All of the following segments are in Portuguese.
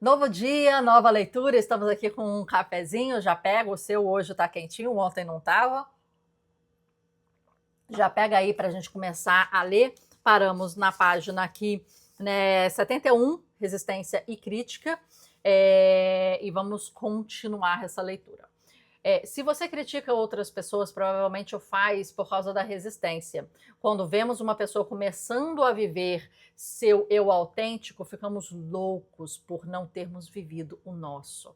Novo dia, nova leitura, estamos aqui com um cafezinho, já pega, o seu hoje está quentinho, ontem não estava. Já pega aí para a gente começar a ler. Paramos na página aqui, né, 71, Resistência e Crítica, e vamos continuar essa leitura. Se você critica outras pessoas, provavelmente o faz por causa da resistência. Quando vemos uma pessoa começando a viver seu eu autêntico, ficamos loucos por não termos vivido o nosso.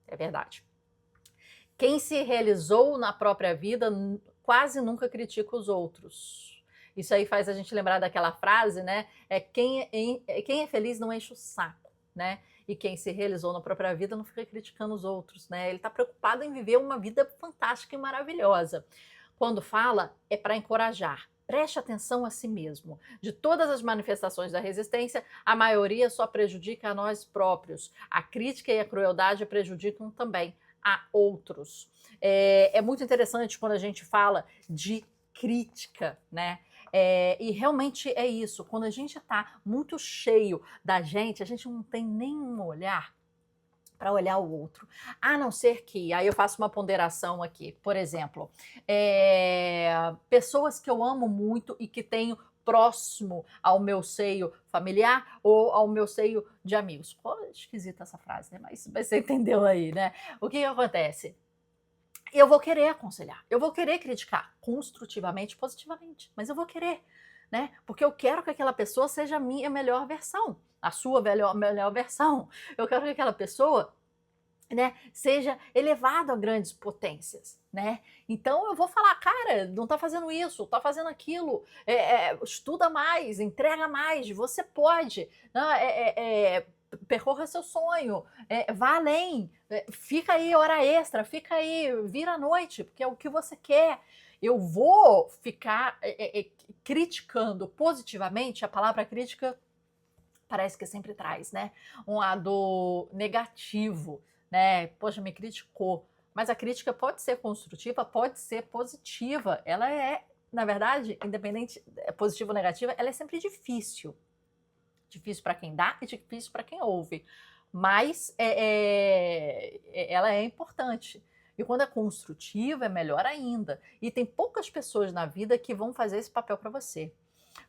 É verdade. Quem se realizou na própria vida quase nunca critica os outros. Isso aí faz a gente lembrar daquela frase, né? Quem é feliz não enche o saco, né? E quem se realizou na própria vida não fica criticando os outros, né? Ele está preocupado em viver uma vida fantástica e maravilhosa. Quando fala, é para encorajar. Preste atenção a si mesmo. De todas as manifestações da resistência, a maioria só prejudica a nós próprios. A crítica e a crueldade prejudicam também a outros. É muito interessante quando a gente fala de crítica, né? E realmente é isso, quando a gente está muito cheio da gente, a gente não tem nenhum olhar para olhar o outro, a não ser que, aí eu faço uma ponderação aqui, por exemplo, pessoas que eu amo muito e que tenho próximo ao meu seio familiar ou ao meu seio de amigos. Pô, esquisita essa frase, né? Mas você entendeu aí, né? O que acontece? Eu vou querer aconselhar, eu vou querer criticar construtivamente, positivamente, mas eu vou querer, né? Porque eu quero que aquela pessoa seja a minha melhor versão, a sua melhor versão. Eu quero que aquela pessoa, né, seja elevado a grandes potências, né? Então eu vou falar, cara, não tá fazendo isso, tá fazendo aquilo, estuda mais, entrega mais, você pode, né? Percorra seu sonho, vá além, fica aí hora extra, fica aí, vira à noite, porque é o que você quer. Eu vou ficar criticando positivamente, a palavra crítica parece que sempre traz, né, um lado negativo, né? Poxa, me criticou. Mas a crítica pode ser construtiva, pode ser positiva. Ela é, na verdade, independente, positiva ou negativa, ela é sempre difícil. Difícil para quem dá e difícil para quem ouve. Mas ela é importante. E quando é construtiva, é melhor ainda. E tem poucas pessoas na vida que vão fazer esse papel para você.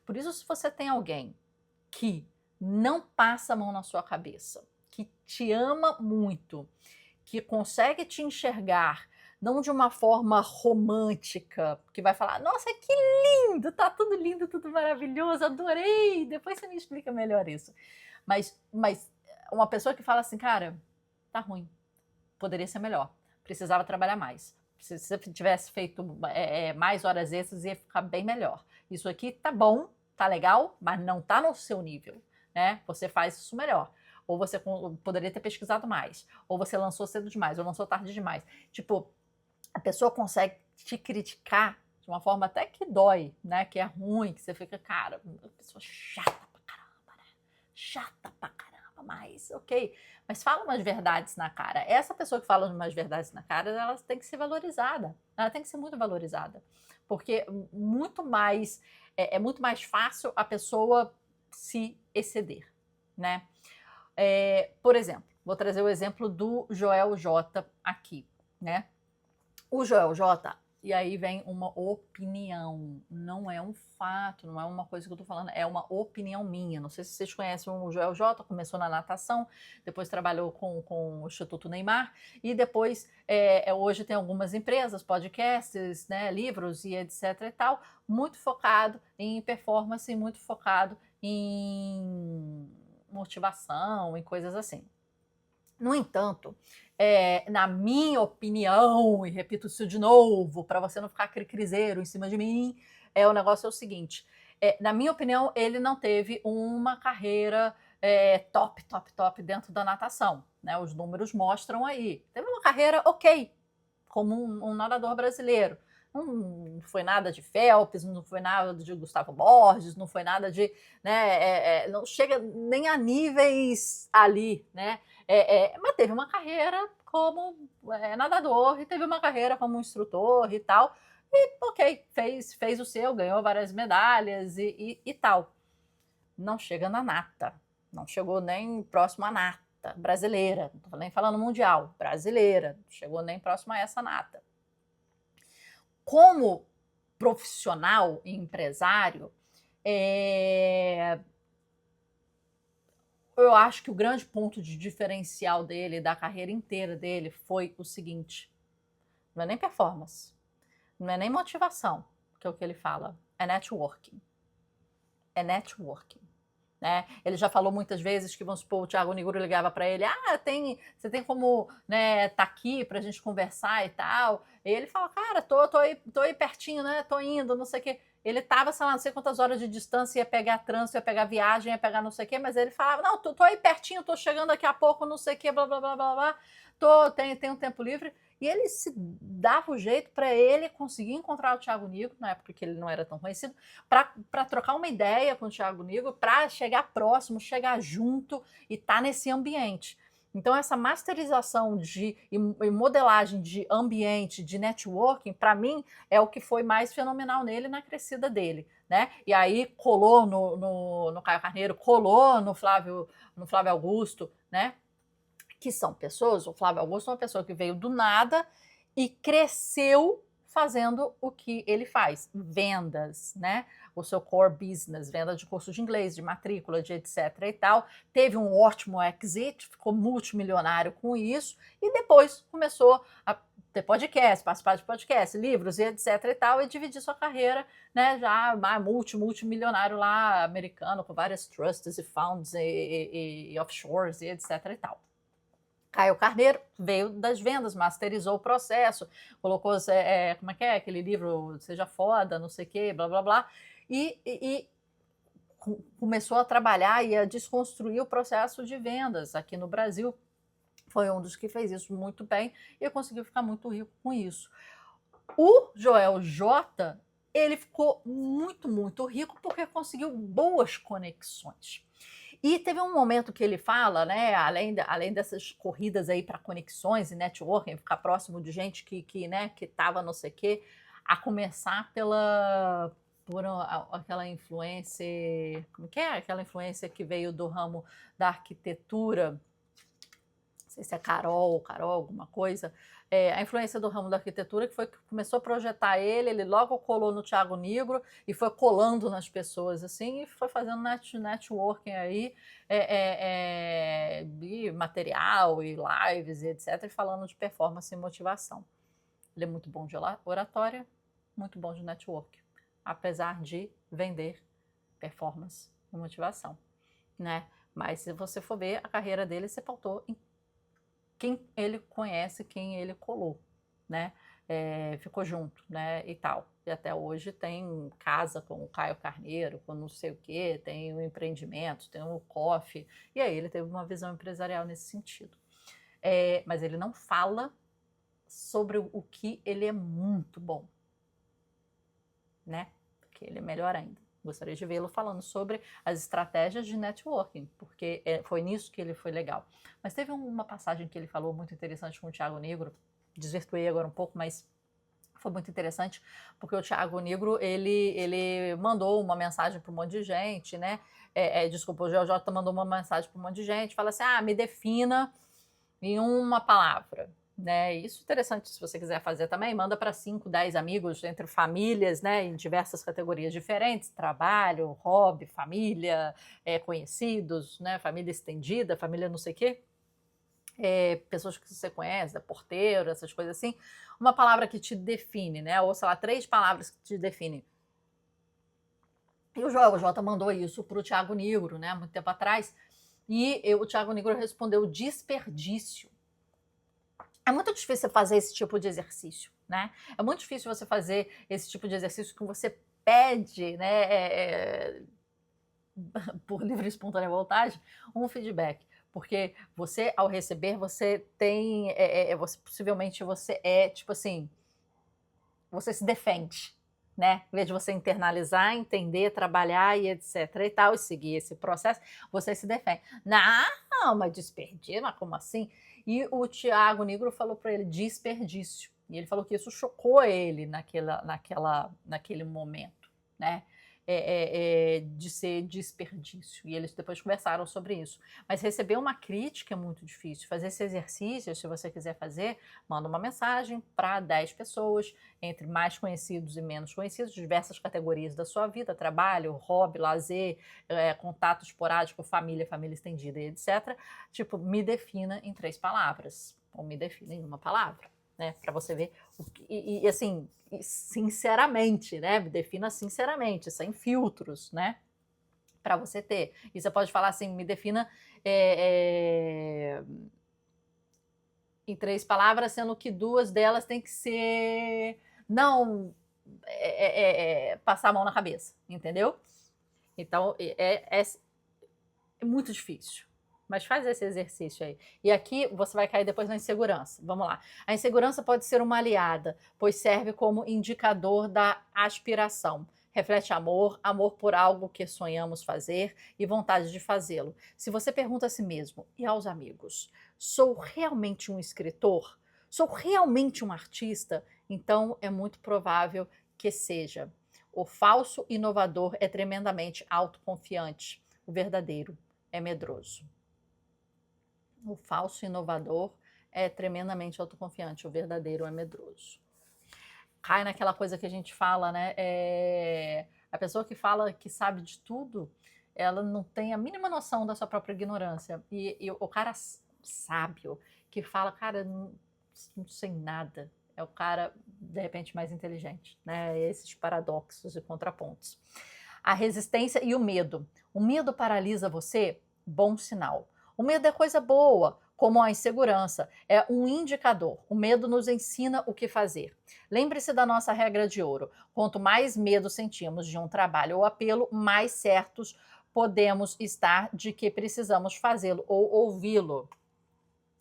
Por isso, se você tem alguém que não passa a mão na sua cabeça, que te ama muito, que consegue te enxergar, não de uma forma romântica, que vai falar, nossa, que lindo, tá tudo lindo, tudo maravilhoso, adorei, depois você me explica melhor isso. Mas uma pessoa que fala assim, cara, tá ruim, poderia ser melhor, precisava trabalhar mais. Se você tivesse feito mais horas extras, ia ficar bem melhor. Isso aqui tá bom, tá legal, mas não tá no seu nível, né? Você faz isso melhor. Ou você poderia ter pesquisado mais. Ou você lançou cedo demais, ou lançou tarde demais. Tipo, a pessoa consegue te criticar de uma forma até que dói, né? Que é ruim, que você fica, cara, uma pessoa chata pra caramba, né? Chata pra caramba, mas ok. Mas fala umas verdades na cara. Essa pessoa que fala umas verdades na cara, ela tem que ser valorizada. Ela tem que ser muito valorizada. Porque é muito mais fácil a pessoa se exceder, né? Por exemplo, vou trazer o exemplo do Joel J aqui, né? O Joel J, e aí vem uma opinião, não é um fato, não é uma coisa que eu tô falando, é uma opinião minha. Não sei se vocês conhecem o Joel J, começou na natação, depois trabalhou com o Instituto Neymar, e depois, hoje tem algumas empresas, podcasts, né, livros e etc e tal, muito focado em performance, muito focado em motivação, em coisas assim. No entanto, na minha opinião, e repito isso de novo, para você não ficar cricrizeiro em cima de mim, o negócio é o seguinte, na minha opinião, ele não teve uma carreira top dentro da natação, né? Os números mostram aí. Teve uma carreira ok, como um nadador brasileiro. Não foi nada de Phelps, não foi nada de Gustavo Borges, não foi nada de, né, não chega nem a níveis ali, né? Mas teve uma carreira como nadador e teve uma carreira como instrutor e tal. E ok, fez o seu, ganhou várias medalhas e tal. Não chega na nata, não chegou nem próximo à nata. nata, brasileira, não estou nem falando mundial, brasileira, não chegou nem próximo a essa nata. Como profissional e empresário, eu acho que o grande ponto de diferencial dele, da carreira inteira dele, foi o seguinte: não é nem performance, não é nem motivação, que é o que ele fala, é networking. É networking. Né? Ele já falou muitas vezes que, vamos supor, o Thiago Nigro ligava para ele, você tem como, né, tá aqui pra gente conversar e tal. E ele fala, cara, tô aí pertinho, né, tô indo, não sei o quê. Ele tava, sei lá, não sei quantas horas de distância, ia pegar trânsito, ia pegar viagem, ia pegar não sei o quê, mas ele falava, não, tô aí pertinho, tô chegando daqui a pouco, não sei o quê, blá, blá, blá, blá, blá, tenho um tempo livre. E ele se dava o jeito para ele conseguir encontrar o Thiago Nigro, na época que ele não era tão conhecido, para trocar uma ideia com o Thiago Nigro, para chegar próximo, chegar junto e estar nesse ambiente. Então, essa masterização e modelagem de ambiente, de networking, para mim, é o que foi mais fenomenal nele na crescida dele. Né? E aí colou no Caio Carneiro, colou no Flávio Augusto, né? Que são pessoas, o Flávio Augusto é uma pessoa que veio do nada e cresceu fazendo o que ele faz, vendas, né? O seu core business, venda de curso de inglês, de matrícula, de etc e tal. Teve um ótimo exit, ficou multimilionário com isso e depois começou a ter podcast, participar de podcast, livros e etc e tal, e dividir sua carreira, né, já multimilionário lá, americano, com várias trusts e funds e offshores e etc e tal. Caio Carneiro veio das vendas, masterizou o processo, colocou, como é que é, aquele livro, Seja Foda, não sei o quê, blá, blá, blá, e começou a trabalhar e a desconstruir o processo de vendas aqui no Brasil. Foi um dos que fez isso muito bem e conseguiu ficar muito rico com isso. O Joel J, ele ficou muito, muito rico porque conseguiu boas conexões. E teve um momento que ele fala, né, além dessas corridas aí para conexões e networking, ficar próximo de gente que estava não sei o quê, a começar por aquela influência, como que é? Aquela influência que veio do ramo da arquitetura, não sei se é Carol, alguma coisa, a influência do ramo da arquitetura, que foi que começou a projetar ele logo colou no Thiago Nigro e foi colando nas pessoas, assim, e foi fazendo networking aí, e material, e lives, e etc, e falando de performance e motivação. Ele é muito bom de oratória, muito bom de networking, apesar de vender performance e motivação, né? Mas se você for ver, a carreira dele se pautou em quem ele conhece, quem ele colou, né? Ficou junto, né? E tal. E até hoje tem casa com o Caio Carneiro, com não sei o quê, tem o empreendimento, tem o coffee. E aí ele teve uma visão empresarial nesse sentido. Mas ele não fala sobre o que ele é muito bom, né? Porque ele é melhor ainda. Gostaria de vê-lo falando sobre as estratégias de networking, porque foi nisso que ele foi legal. Mas teve uma passagem que ele falou muito interessante com o Thiago Nigro, desvirtuei agora um pouco, mas foi muito interessante, porque o Thiago Nigro, ele mandou uma mensagem para um monte de gente, né? Desculpa, o GeoJ mandou uma mensagem para um monte de gente, fala assim, me defina em uma palavra. Né? Isso é interessante, se você quiser fazer também, manda para 5, 10 amigos, entre famílias, né, em diversas categorias diferentes, trabalho, hobby, família, conhecidos, né, família estendida, família não sei o quê, pessoas que você conhece, porteiro, essas coisas assim, uma palavra que te define, né, ou sei lá, 3 palavras que te definem. E o Joel J mandou isso para o Thiago Nigro, né, há muito tempo atrás, e o Thiago Nigro respondeu desperdício. É muito difícil você fazer esse tipo de exercício, né? É muito difícil você fazer esse tipo de exercício que você pede, né, por livre e espontânea vontade, um feedback. Porque você, ao receber, você tem, possivelmente você tipo assim, você se defende, né? Em vez de você internalizar, entender, trabalhar e etc e tal, e seguir esse processo, você se defende. Não, mas desperdício, mas como assim? E o Thiago Nigro falou para ele desperdício. E ele falou que isso chocou ele naquele momento, né? de ser desperdício. E eles depois conversaram sobre isso. Mas receber uma crítica é muito difícil. Fazer esse exercício, se você quiser fazer, manda uma mensagem para 10 pessoas, entre mais conhecidos e menos conhecidos, diversas categorias da sua vida, trabalho, hobby, lazer, contato esporádico, família, família estendida, etc. Tipo, me defina em 3 palavras, ou me defina em uma palavra, né? Para você ver, assim, sinceramente, né? Me defina sinceramente, sem filtros, né? Para você ter. E você pode falar assim, me defina em 3 palavras, sendo que 2 delas tem que ser não passar a mão na cabeça, entendeu? Então, é muito difícil. Mas faz esse exercício aí. E aqui você vai cair depois na insegurança. Vamos lá. A insegurança pode ser uma aliada, pois serve como indicador da aspiração. Reflete amor, amor por algo que sonhamos fazer e vontade de fazê-lo. Se você pergunta a si mesmo e aos amigos, sou realmente um escritor? Sou realmente um artista? Então é muito provável que seja. O falso inovador é tremendamente autoconfiante. O verdadeiro é medroso. O falso inovador é tremendamente autoconfiante, o verdadeiro é medroso. Cai naquela coisa que a gente fala, né? A pessoa que fala que sabe de tudo, ela não tem a mínima noção da sua própria ignorância. E o cara sábio que fala, cara, não sei nada, é o cara, de repente, mais inteligente, né? Esses paradoxos e contrapontos. A resistência e o medo. O medo paralisa você? Bom sinal. O medo é coisa boa, como a insegurança. É um indicador. O medo nos ensina o que fazer. Lembre-se da nossa regra de ouro. Quanto mais medo sentimos de um trabalho ou apelo, mais certos podemos estar de que precisamos fazê-lo ou ouvi-lo.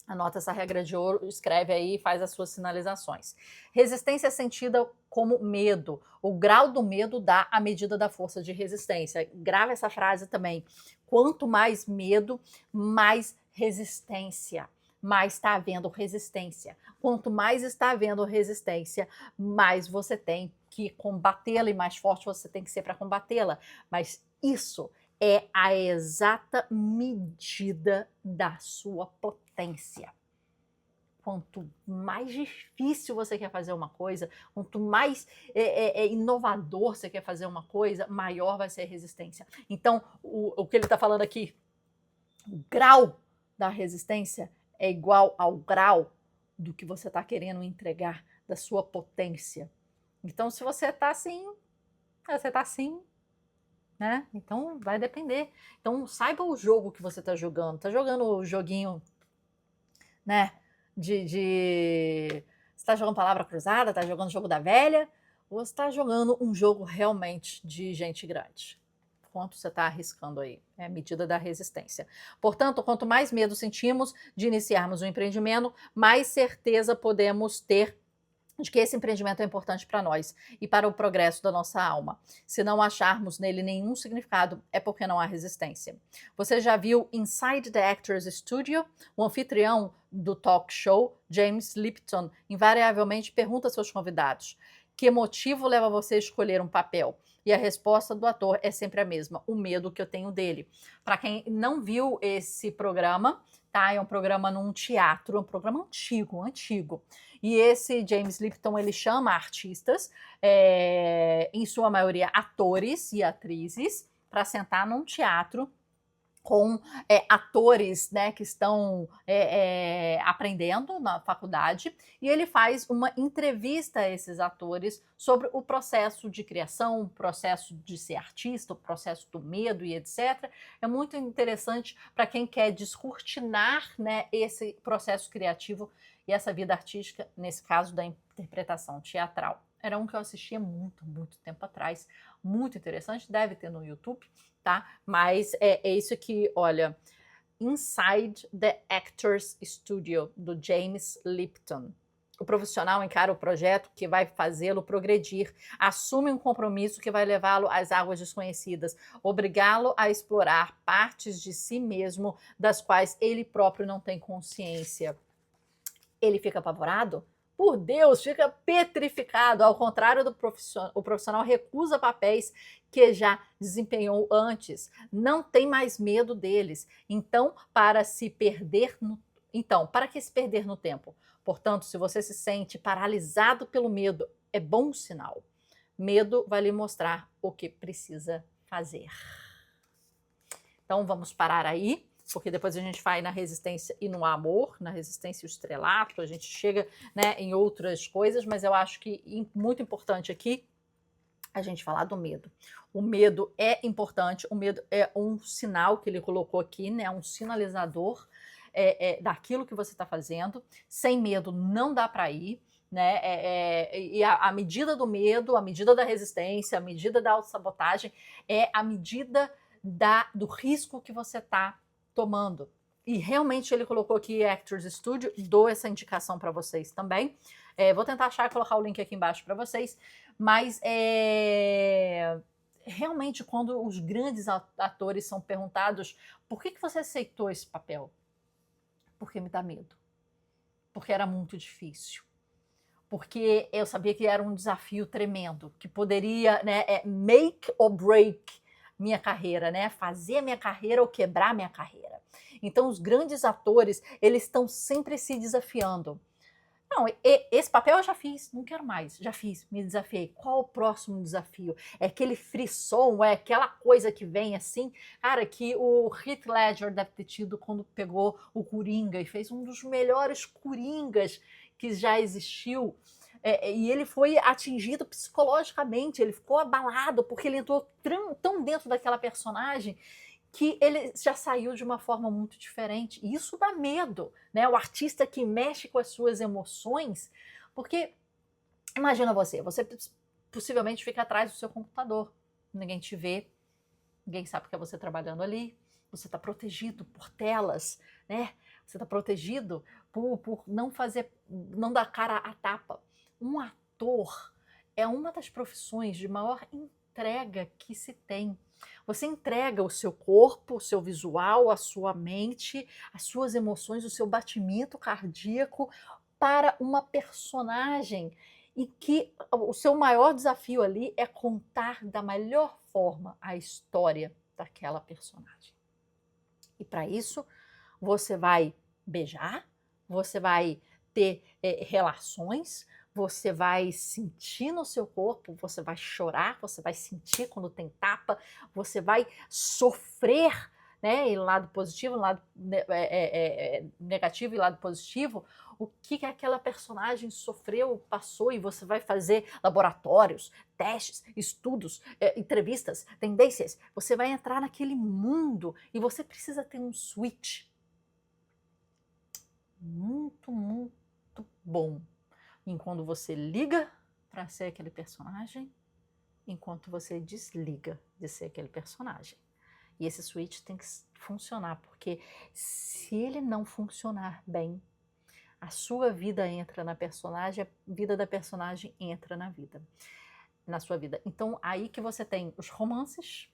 Anota essa regra de ouro, escreve aí e faz as suas sinalizações. Resistência é sentida como medo. O grau do medo dá a medida da força de resistência. Grava essa frase também. Quanto mais medo, mais resistência. Mais está havendo resistência. Quanto mais está havendo resistência, mais você tem que combatê-la e mais forte você tem que ser para combatê-la. Mas isso é a exata medida da sua potência. Quanto mais difícil você quer fazer uma coisa, quanto mais inovador você quer fazer uma coisa, maior vai ser a resistência. Então, o que ele está falando aqui, o grau da resistência é igual ao grau do que você está querendo entregar, da sua potência. Então, se você está assim, né? Então vai depender. Então saiba o jogo que você está jogando. Tá jogando o joguinho, né? Você está jogando palavra cruzada, tá jogando o jogo da velha, ou você está jogando um jogo realmente de gente grande? Quanto você está arriscando aí? É a medida da resistência. Portanto, quanto mais medo sentimos de iniciarmos um empreendimento, mais certeza podemos ter de que esse empreendimento é importante para nós e para o progresso da nossa alma. Se não acharmos nele nenhum significado, é porque não há resistência. Você já viu Inside the Actors Studio? O anfitrião do talk show, James Lipton, invariavelmente pergunta a seus convidados: que motivo leva você a escolher um papel? E a resposta do ator é sempre a mesma: o medo que eu tenho dele. Para quem não viu esse programa, tá? É um programa num teatro, um programa antigo. E esse James Lipton, ele chama artistas, em sua maioria atores e atrizes, para sentar num teatro com atores, né, que estão aprendendo na faculdade, e ele faz uma entrevista a esses atores sobre o processo de criação, o processo de ser artista, o processo do medo e etc. É muito interessante para quem quer descortinar, né, esse processo criativo e essa vida artística, nesse caso da interpretação teatral. Era um que eu assistia muito tempo atrás, muito interessante, deve ter no YouTube, tá? Mas é isso aqui, olha, Inside the Actors Studio, do James Lipton. O profissional encara o projeto que vai fazê-lo progredir, assume um compromisso que vai levá-lo às águas desconhecidas, obrigá-lo a explorar partes de si mesmo das quais ele próprio não tem consciência. Ele fica apavorado? por Deus, fica petrificado. Ao contrário do profissional, o profissional recusa papéis que já desempenhou antes, não tem mais medo deles. Então, para que se perder no tempo? Portanto, se você se sente paralisado pelo medo, é bom sinal. Medo vai lhe mostrar o que precisa fazer. Então vamos parar aí, porque depois a gente vai na resistência e no amor, na resistência e o estrelato, a gente chega, né, em outras coisas, mas eu acho que muito importante aqui a gente falar do medo. O medo é importante, o medo é um sinal que ele colocou aqui, né, um sinalizador daquilo que você está fazendo. Sem medo não dá para ir. Né? E a medida do medo, a medida da resistência, a medida da autossabotagem é a medida do risco que você está tomando. E realmente ele colocou aqui Actors Studio, dou essa indicação para vocês também. Vou tentar achar e colocar o link aqui embaixo para vocês, mas realmente quando os grandes atores são perguntados por que você aceitou esse papel? Porque me dá medo. Porque era muito difícil. Porque eu sabia que era um desafio tremendo, que poderia, né, make or break minha carreira, né, fazer minha carreira ou quebrar minha carreira. Então os grandes atores, eles estão sempre se desafiando. Não, esse papel eu já fiz, não quero mais, já fiz, me desafiei. Qual o próximo desafio? É aquele frisson, é aquela coisa que vem assim, cara, que o Heath Ledger deve ter tido quando pegou o Coringa e fez um dos melhores Coringas que já existiu. E ele foi atingido psicologicamente, ele ficou abalado porque ele entrou tão dentro daquela personagem que ele já saiu de uma forma muito diferente. E isso dá medo, né? O artista que mexe com as suas emoções, porque imagina você possivelmente fica atrás do seu computador, ninguém te vê, ninguém sabe que é você trabalhando ali, você está protegido por telas, né? Você está protegido por não dar cara à tapa. Um ator é uma das profissões de maior entrega que se tem. Você entrega o seu corpo, o seu visual, a sua mente, as suas emoções, o seu batimento cardíaco para uma personagem e que o seu maior desafio ali é contar da melhor forma a história daquela personagem. E para isso, você vai beijar, você vai ter relações, você vai sentir no seu corpo, você vai chorar, você vai sentir quando tem tapa, você vai sofrer, né, em lado positivo, em lado negativo e lado positivo, o que aquela personagem sofreu, passou, e você vai fazer laboratórios, testes, estudos, entrevistas, tendências, você vai entrar naquele mundo e você precisa ter um switch muito, muito bom enquanto você liga para ser aquele personagem, enquanto você desliga de ser aquele personagem. E esse switch tem que funcionar, porque se ele não funcionar bem, a sua vida entra na personagem, a vida da personagem entra na sua vida. Então, aí que você tem os romances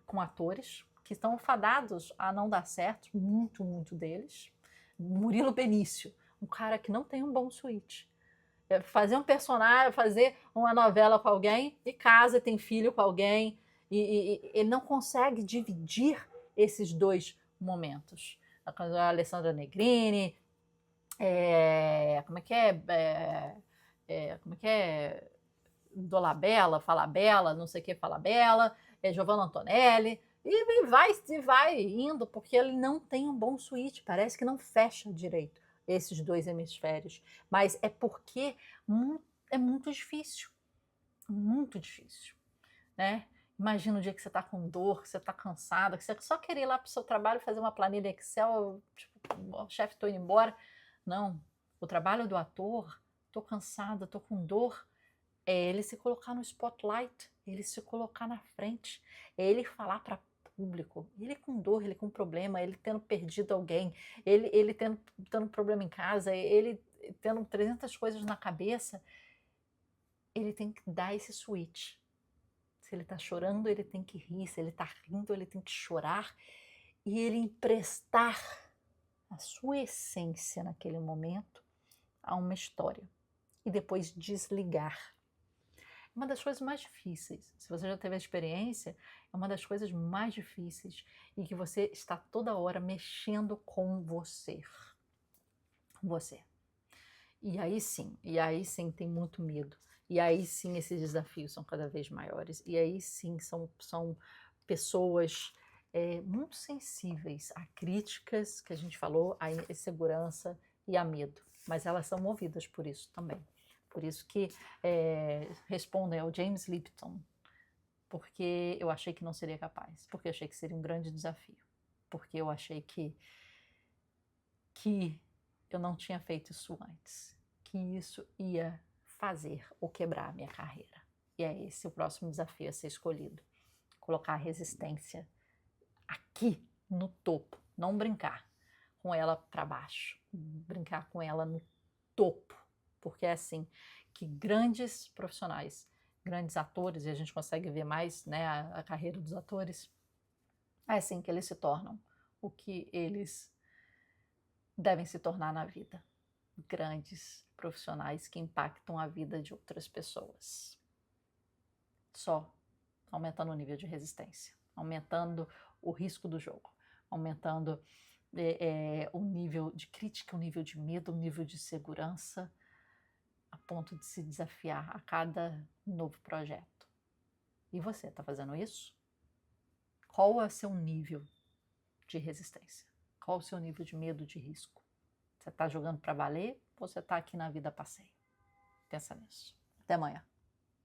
com atores que estão fadados a não dar certo, muito deles. Murilo Benício, um cara que não tem um bom switch. Fazer um personagem, fazer uma novela com alguém e casa, tem filho com alguém, e ele não consegue dividir esses dois momentos. A Alessandra Negrini, como é que é? Dolabella, Falabella, não sei o que, Falabella, Giovanna Antonelli, e vai indo, porque ele não tem um bom switch, parece que não fecha direito esses dois hemisférios, mas é porque é muito difícil, né? Imagina o dia que você está com dor, que você está cansada, que você só quer ir lá para o seu trabalho fazer uma planilha Excel, tipo, o chefe, estou indo embora. Não, o trabalho do ator, estou cansada, estou com dor, é ele se colocar no spotlight, ele se colocar na frente, é ele falar para público, ele com dor, ele com problema, ele tendo perdido alguém, ele tendo problema em casa, ele tendo 300 coisas na cabeça, ele tem que dar esse switch. Se ele está chorando, ele tem que rir, se ele está rindo, ele tem que chorar, e ele emprestar a sua essência naquele momento a uma história. e depois desligar. Uma das coisas mais difíceis, se você já teve a experiência, é uma das coisas mais difíceis e que você está toda hora mexendo com você. Você. E aí sim tem muito medo. E aí sim esses desafios são cada vez maiores. E aí sim são pessoas muito sensíveis a críticas que a gente falou, a insegurança e a medo. Mas elas são movidas por isso também. Por isso que respondem ao James Lipton, porque eu achei que não seria capaz, porque eu achei que seria um grande desafio, porque eu achei que eu não tinha feito isso antes, que isso ia fazer ou quebrar a minha carreira. E é esse o próximo desafio a ser escolhido. Colocar a resistência aqui no topo, não brincar com ela para baixo, brincar com ela no topo, porque é assim que grandes profissionais, grandes atores, e a gente consegue ver mais, né, a carreira dos atores, é assim que eles se tornam o que eles devem se tornar na vida. Grandes profissionais que impactam a vida de outras pessoas. Só aumentando o nível de resistência, aumentando o risco do jogo, aumentando o nível de crítica, o nível de medo, o nível de segurança, a ponto de se desafiar a cada novo projeto. E você está fazendo isso? Qual é o seu nível de resistência? Qual é o seu nível de medo, de risco? Você está jogando para valer ou você está aqui na vida a passeio? Pensa nisso. Até amanhã.